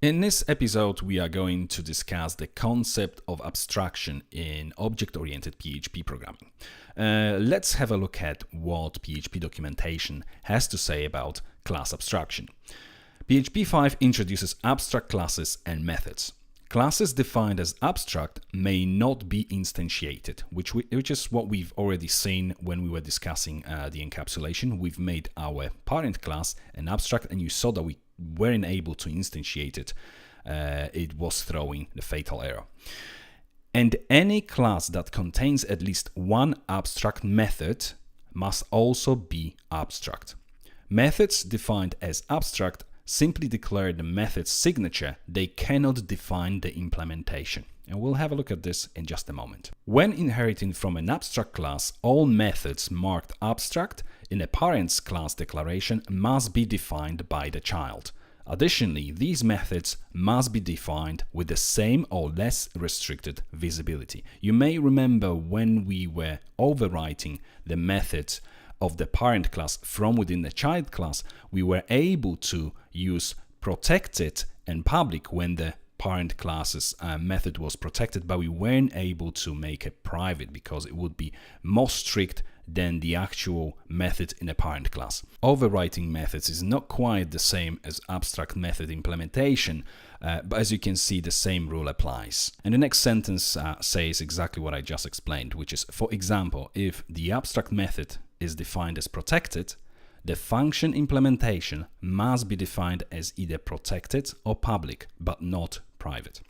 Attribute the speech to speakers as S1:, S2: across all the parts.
S1: In this episode, we are going to discuss the concept of abstraction in object-oriented PHP programming. Let's have a look at what PHP documentation has to say about class abstraction. PHP 5 introduces abstract classes and methods. Classes defined as abstract may not be instantiated, which is what we've already seen when we were discussing the encapsulation. We've made our parent class an abstract, and you saw that we weren't able to instantiate it. It was throwing the fatal error. And any class that contains at least one abstract method must also be abstract. Methods defined as abstract simply declare the method's signature. They cannot define the implementation. And we'll have a look at this in just a moment. When inheriting from an abstract class, all methods marked abstract in a parent's class declaration must be defined by the child. Additionally, these methods must be defined with the same or less restricted visibility. You may remember when we were overwriting the methods of the parent class from within the child class, we were able to use protected and public when the parent class's method was protected, but we weren't able to make it private because it would be more strict than the actual method in a parent class. Overwriting methods is not quite the same as abstract method implementation, but as you can see, the same rule applies. And the next sentence says exactly what I just explained, which is, for example, if the abstract method is defined as protected, the function implementation must be defined as either protected or public, but not private.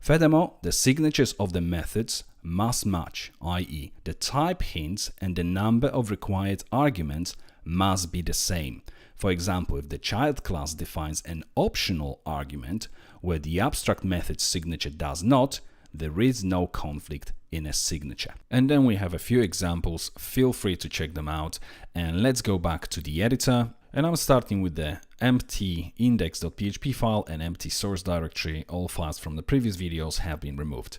S1: Furthermore, the signatures of the methods must match, i.e., the type hints and the number of required arguments must be the same. For example, if the child class defines an optional argument where the abstract method's signature does not, there is no conflict in a signature. And then we have a few examples. Feel free to check them out. And let's go back to the editor. And I'm starting with the empty index.php file and empty source directory. All files from the previous videos have been removed.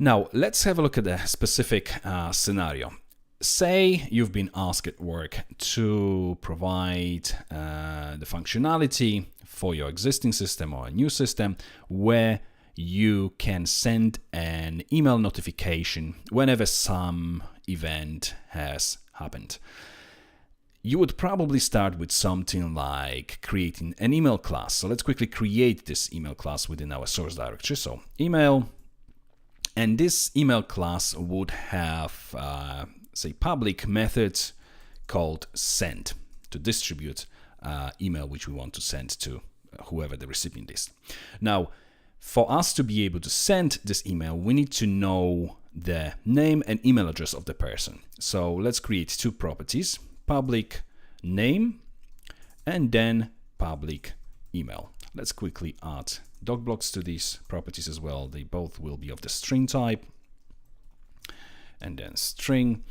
S1: Now, let's have a look at a specific scenario. Say you've been asked at work to provide the functionality for your existing system or a new system where you can send an email notification whenever some event has happened. You would probably start with something like creating an email class. So let's quickly create this email class within our source directory. So email, and this email class would have, say, public methods called send to distribute email which we want to send to whoever the recipient is. Now, for us to be able to send this email, we need to know the name and email address of the person. So let's create two properties, public name and then public email. Let's quickly add doc blocks to these properties as well. They both will be of the string type and then string.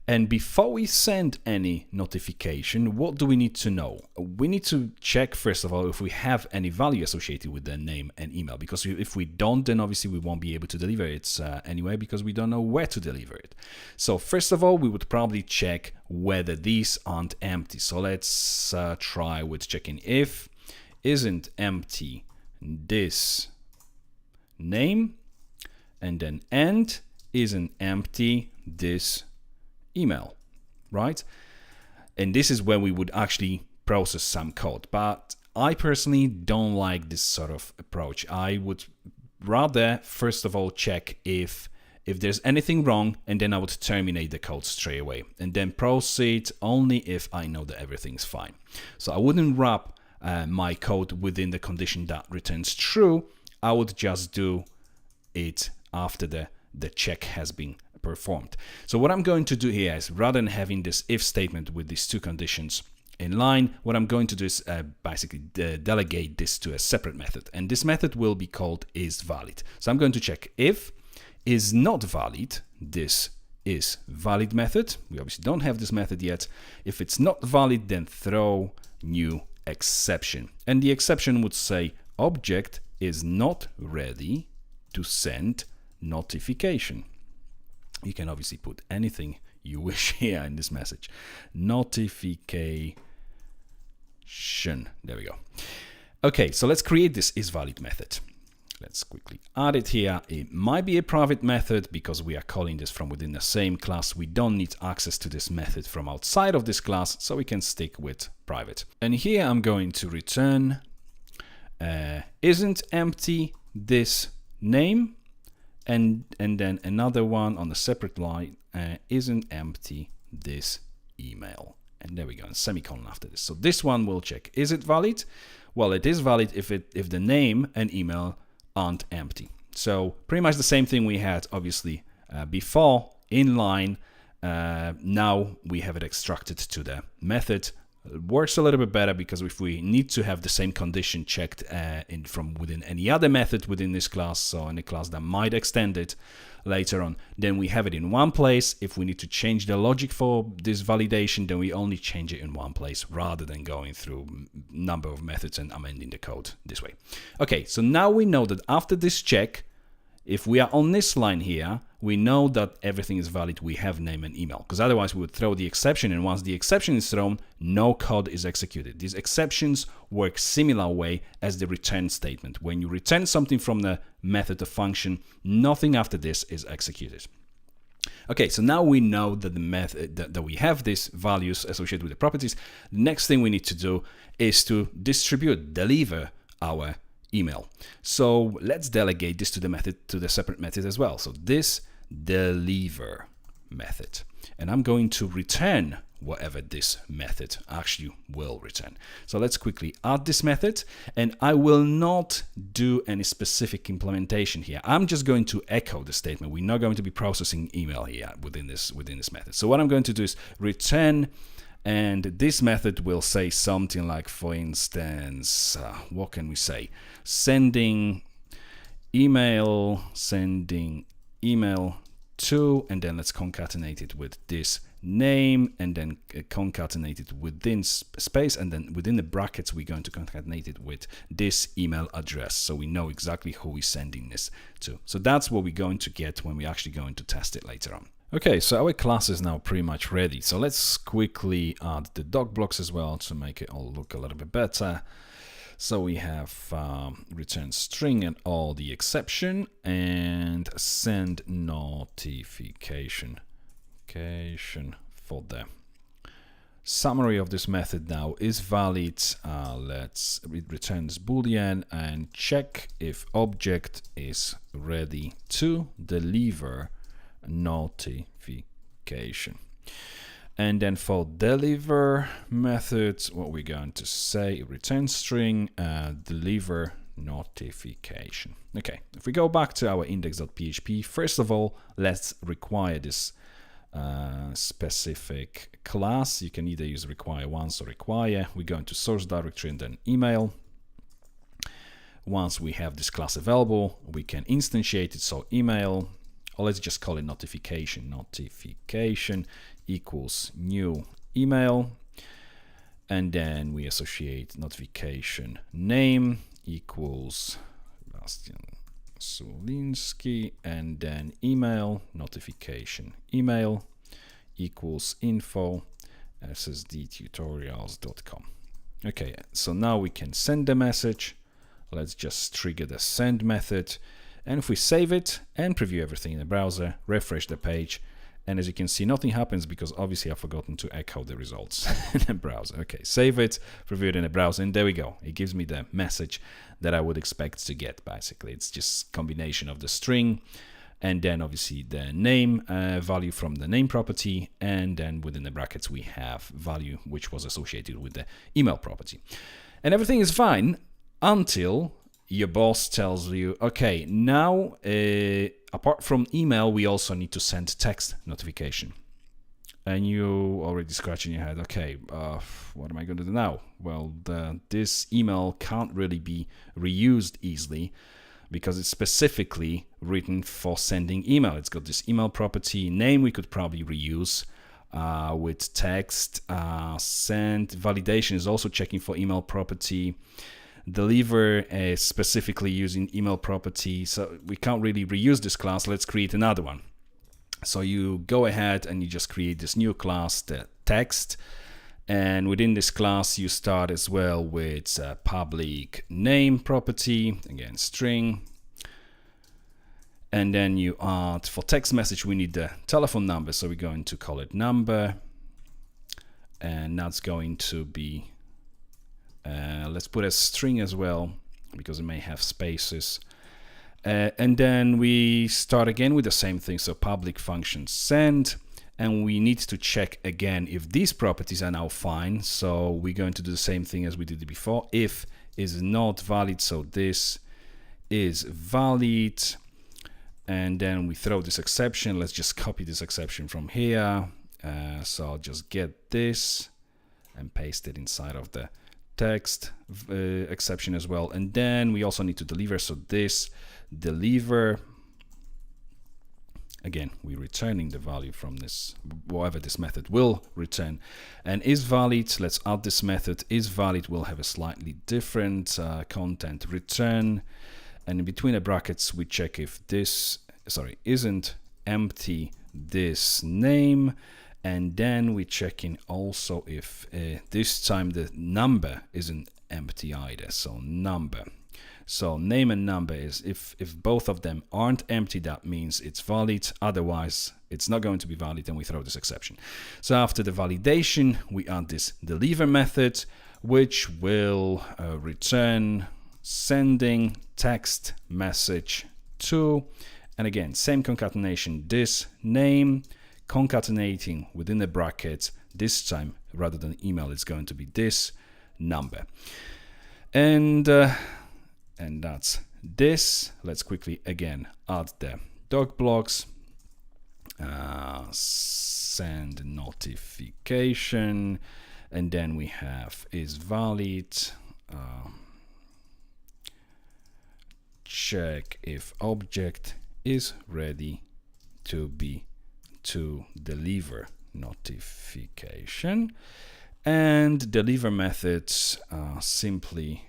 S1: And before we send any notification, what do we need to know? We need to check, first of all, if we have any value associated with the name and email, because if we don't, then obviously we won't be able to deliver it anyway, because we don't know where to deliver it. So first of all, we would probably check whether these aren't empty. So let's try with checking if isn't empty this name, and then end isn't empty this email, right? And this is where we would actually process some code. But I personally don't like this sort of approach. I would rather, first of all, check if there's anything wrong, and then I would terminate the code straight away and then proceed only if I know that everything's fine. So I wouldn't wrap my code within the condition that returns true. I would just do it after the check has been performed. So what I'm going to do here is, rather than having this if statement with these two conditions in line, what I'm going to do is basically delegate this to a separate method, and this method will be called isValid. So I'm going to check if is not valid this is valid method. We obviously don't have this method yet. If it's not valid, then throw new exception, and the exception would say object is not ready to send notification. You can obviously put anything you wish here in this message. Notification. There we go. Okay, so let's create this isValid method. Let's quickly add it here. It might be a private method because we are calling this from within the same class. We don't need access to this method from outside of this class, so we can stick with private. And here I'm going to return isn't empty this name, and then another one on a separate line, isn't empty this email. And there we go, and semicolon after this. So this one will check, is it valid? Well, it is valid if the name and email aren't empty. So pretty much the same thing we had obviously before in line. Now we have it extracted to the method. It works a little bit better because if we need to have the same condition checked from within any other method within this class, so any class that might extend it later on, then we have it in one place. If we need to change the logic for this validation, then we only change it in one place rather than going through a number of methods and amending the code this way. Okay, so now we know that after this check, if we are on this line here, we know that everything is valid. We have name and email, because otherwise we would throw the exception, and once the exception is thrown, no code is executed. These exceptions work similar way as the return statement. When you return something from the method or function, nothing after this is executed. Okay, so now we know that the method that we have these values associated with the properties. The next thing we need to do is to deliver our email. So let's delegate this to the method, to the separate method as well. So this deliver method, and I'm going to return whatever this method actually will return. So let's quickly add this method, and I will not do any specific implementation here. I'm just going to echo the statement. We're not going to be processing email here within this method. So what I'm going to do is return, and this method will say something like, for instance, what can we say? Sending email to, and then let's concatenate it with this name, and then concatenate it within space, and then within the brackets we're going to concatenate it with this email address, so we know exactly who we're sending this to. So that's what we're going to get when we're actually going to test it later on. Okay, so our class is now pretty much ready. So let's quickly add the doc blocks as well to make it all look a little bit better. So we have return string and all the exception, and send notification for the summary of this method now is valid. Let's return this boolean and check if object is ready to deliver notification. And then for deliver methods, what we're going to say, return string, deliver notification. Okay, if we go back to our index.php, first of all, let's require this specific class. You can either use require once or require. We go into source directory and then email. Once we have this class available, we can instantiate it. So email, or let's just call it notification. Notification equals new email, and then we associate notification name equals Bastian Sulinski, and then email notification email equals info ssdtutorials.com. Okay, so now we can send the message. Let's just trigger the send method, and if we save it and preview everything in the browser, refresh the page, and as you can see, nothing happens because obviously I've forgotten to echo the results in the browser. Okay, save it, preview it in the browser, and there we go. It gives me the message that I would expect to get, basically. It's just combination of the string, and then obviously the name value from the name property, and then within the brackets we have value which was associated with the email property. And everything is fine until your boss tells you, okay, now apart from email, we also need to send text notification. And you already scratching your head, okay, what am I going to do now? Well, this email can't really be reused easily because it's specifically written for sending email. It's got this email property name we could probably reuse with text. Send validation is also checking for email property. Deliver is specifically using email property, so we can't really reuse this class. Let's create another one. So you go ahead and you just create this new class, the text, And within this class, you start as well with public name property, again, string. And then you add, for text message, we need the telephone number. So we're going to call it number. And that's going to be, let's put a string as well, because it may have spaces. And then we start again with the same thing. So public function send. And we need to check again if these properties are now fine. So we're going to do the same thing as we did before. If is not valid, so this is valid. And then we throw this exception. Let's just copy this exception from here. So I'll just get this and paste it inside of the text exception as well. And then we also need to deliver. So this deliver. Again, we're returning the value from this, whatever this method will return. And is valid, let's add this method. Is valid will have a slightly different content return. And in between the brackets, we check if this, isn't empty this name. And then we check in also if this time the number isn't empty either. So number. So name and number is, if both of them aren't empty, that means it's valid. Otherwise, it's not going to be valid, and we throw this exception. So after the validation, we add this deliver method, which will return sending text message to, and again, same concatenation, this name, concatenating within the brackets. This time, rather than email, it's going to be this number. And that's this. Let's quickly again add the doc blocks. Send notification. And then we have is valid. Check if object is ready to deliver notification. And deliver methods simply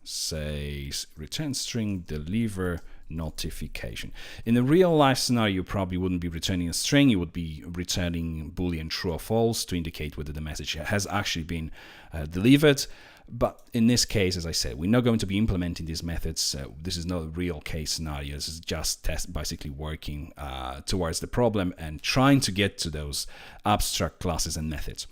S1: says return string deliver notification. In a real life scenario, you probably wouldn't be returning a string. You would be returning Boolean true or false to indicate whether the message has actually been delivered. But in this case, as I said, we're not going to be implementing these methods. This is not a real case scenario. This is just basically working towards the problem and trying to get to those abstract classes and methods,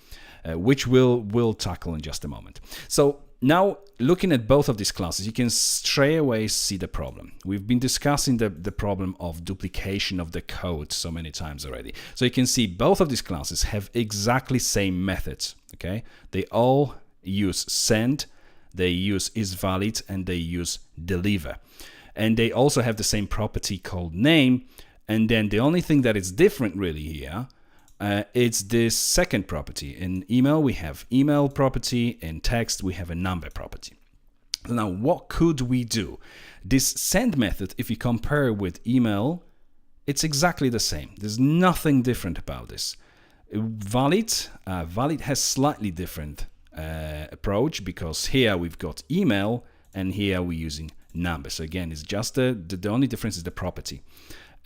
S1: which we'll tackle in just a moment. So now, looking at both of these classes, you can straight away see the problem. We've been discussing the problem of duplication of the code so many times already. So you can see both of these classes have exactly same methods. Okay, they all use send, they use is valid, and they use deliver. And they also have the same property called name. And then the only thing that is different really here, it's this second property. In email, we have email property. In text, we have a number property. Now, what could we do? This send method, if you compare with email, it's exactly the same. There's nothing different about this. Valid has slightly different approach, because here we've got email and here we're using number. So again, it's just the only difference is the property.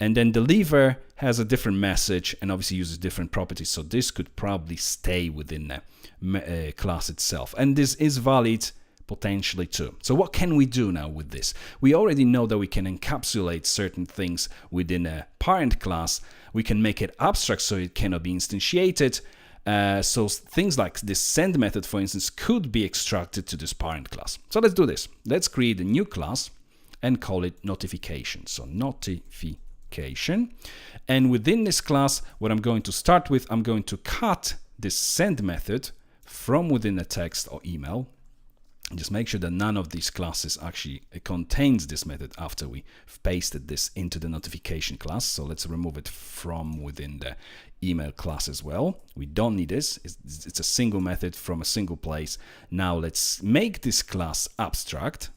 S1: And then deliver has a different message and obviously uses different properties. So this could probably stay within the class itself. And this is valid potentially too. So what can we do now with this? We already know that we can encapsulate certain things within a parent class. We can make it abstract so it cannot be instantiated. So things like this send method, for instance, could be extracted to this parent class. So let's do this. Let's create a new class and call it notification. So notification. And within this class, what I'm going to start with, I'm going to cut this send method from within a text or email. Just make sure that none of these classes actually contains this method after we pasted this into the notification class. So let's remove it from within the email class as well. We don't need this. It's a single method from a single place. Now let's make this class abstract.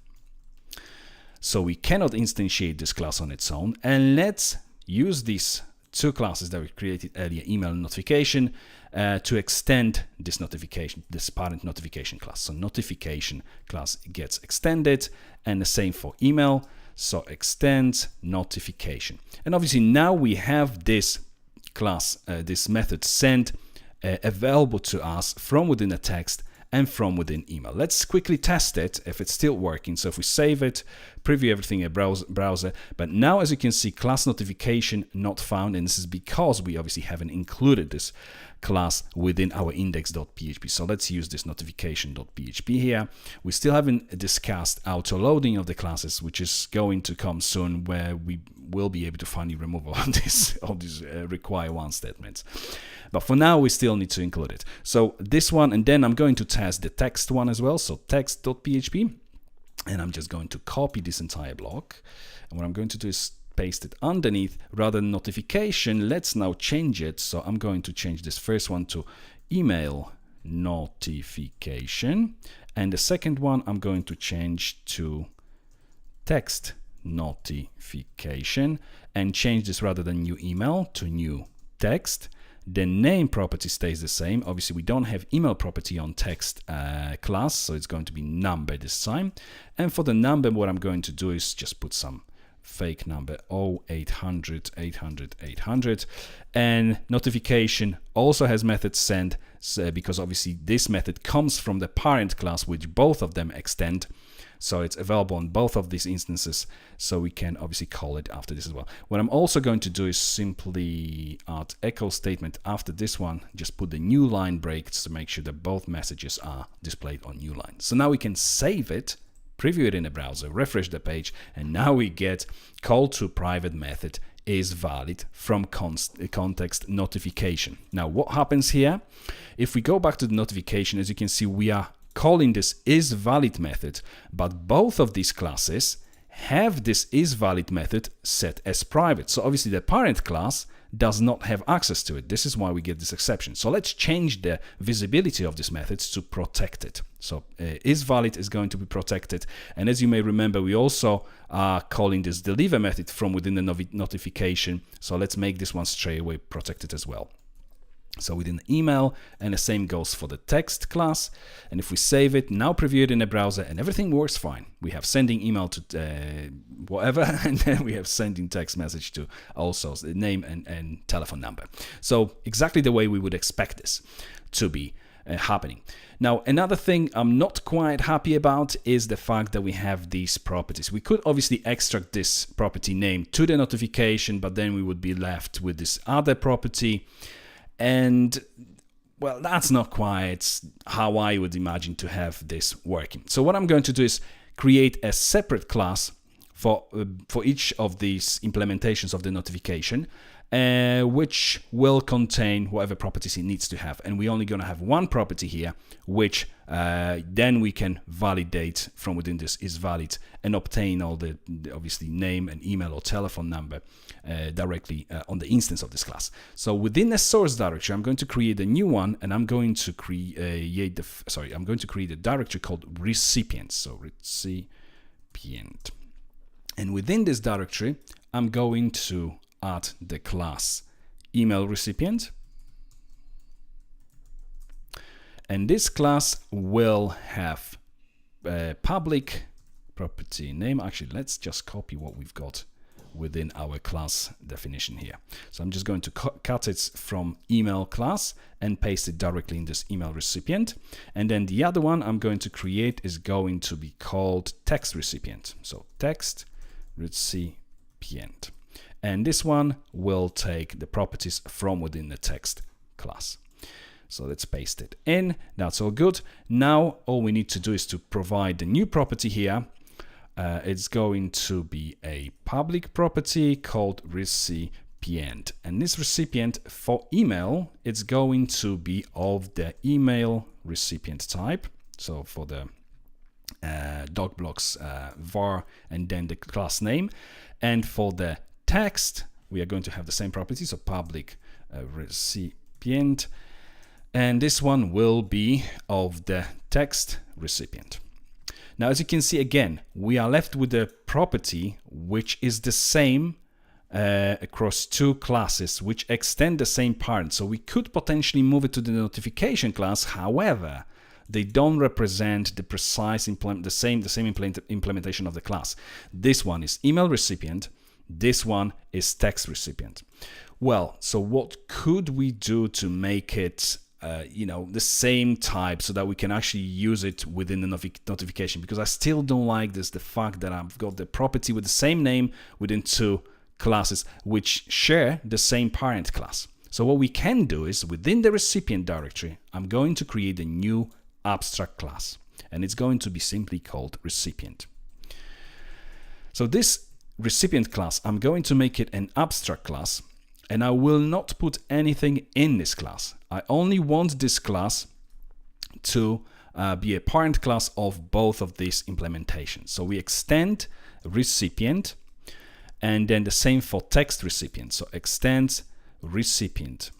S1: So we cannot instantiate this class on its own. And let's use these two classes that we created earlier, email and notification, to extend this notification, this parent notification class. So notification class gets extended, and the same for email. So extends notification. And obviously now we have this class, this method send available to us from within a text and from within email. Let's quickly test it if it's still working. So if we save it, preview everything in a browser, but now as you can see, class notification not found, and this is because we obviously haven't included this class within our index.php. So let's use this notification.php here. We still haven't discussed auto loading of the classes, which is going to come soon, where we will be able to finally remove all these require one statements. But for now, we still need to include it. So this one, and then I'm going to test the text one as well. So text.php, and I'm just going to copy this entire block. And what I'm going to do is paste it underneath. Rather than notification, let's now change it. So I'm going to change this first one to email notification, and the second one I'm going to change to text notification, and change this rather than new email to new text. The name property stays the same. Obviously we don't have email property on text class, so it's going to be number this time. And for the number, what I'm going to do is just put some fake number 0800 800 800, and notification also has method send, so because obviously this method comes from the parent class, which both of them extend, so it's available on both of these instances, so we can obviously call it after this as well. What I'm also going to do is simply add echo statement after this one, just put the new line breaks to make sure that both messages are displayed on new line. So now we can save it, preview it in a browser, refresh the page, and now we get call to private method is valid from context notification. Now what happens here? If we go back to the notification, as you can see, we are calling this is valid method, but both of these classes have this is valid method set as private. So obviously the parent class does not have access to it. This is why we get this exception. So let's change the visibility of this method to protect it. So is valid is going to be protected. And as you may remember, we also are calling this deliver method from within the notification. So let's make this one straight away protected as well. So within email, and the same goes for the text class. And if we save it, now preview it in a browser, and everything works fine. We have sending email to whatever, and then we have sending text message to also the name and telephone number. So exactly the way we would expect this to be happening. Now, another thing I'm not quite happy about is the fact that we have these properties. We could obviously extract this property name to the notification, but then we would be left with this other property. And well, that's not quite how I would imagine to have this working. So what I'm going to do is create a separate class for each of these implementations of the notification, which will contain whatever properties it needs to have. And we're only going to have one property here, which then we can validate from within this is valid and obtain all the obviously name and email or telephone number directly on the instance of this class. So within the source directory, I'm going to create a new one, and I'm going to create a directory called recipient. So recipient. And within this directory, I'm going to add the class email recipient. And this class will have public property name. Actually, let's just copy what we've got within our class definition here. So I'm just going to cut it from email class and paste it directly in this email recipient. And then the other one I'm going to create is going to be called text recipient. So text recipient. And this one will take the properties from within the text class. So let's paste it in. That's all good. Now all we need to do is to provide the new property here. It's going to be a public property called recipient. And this recipient for email, it's going to be of the email recipient type. So for the doc blocks var and then the class name. And for the text, we are going to have the same property, so public recipient. And this one will be of the text recipient. Now, as you can see, again, we are left with a property which is the same across two classes, which extend the same parent. So we could potentially move it to the notification class. However, they don't represent the precise implementation of the class. This one is email recipient. This one is text recipient. Well, so what could we do to make it the same type so that we can actually use it within the notification, because I still don't like the fact that I've got the property with the same name within two classes which share the same parent class. So what we can do is within the recipient directory, I'm going to create a new abstract class, and it's going to be simply called recipient. So this recipient class, I'm going to make it an abstract class, and I will not put anything in this class. I only want this class to be a parent class of both of these implementations. So we extend recipient, and then the same for text recipient. So extend recipient,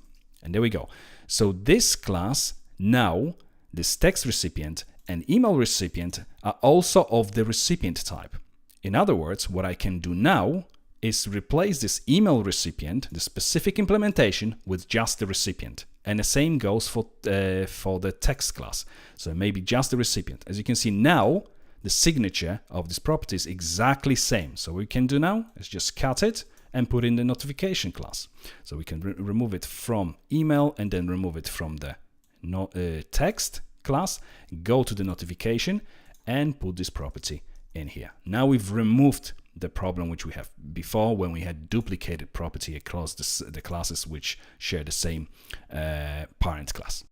S1: and there we go. So this class now, this text recipient and email recipient are also of the recipient type. In other words, what I can do now is replace this email recipient, the specific implementation, with just the recipient. And the same goes for the text class. So maybe just the recipient. As you can see now, the signature of this property is exactly same. So what we can do now is just cut it and put in the notification class. So we can remove it from email and then remove it from the text class, go to the notification and put this property in here. Now we've removed the problem which we have before when we had duplicated property across the classes which share the same parent class.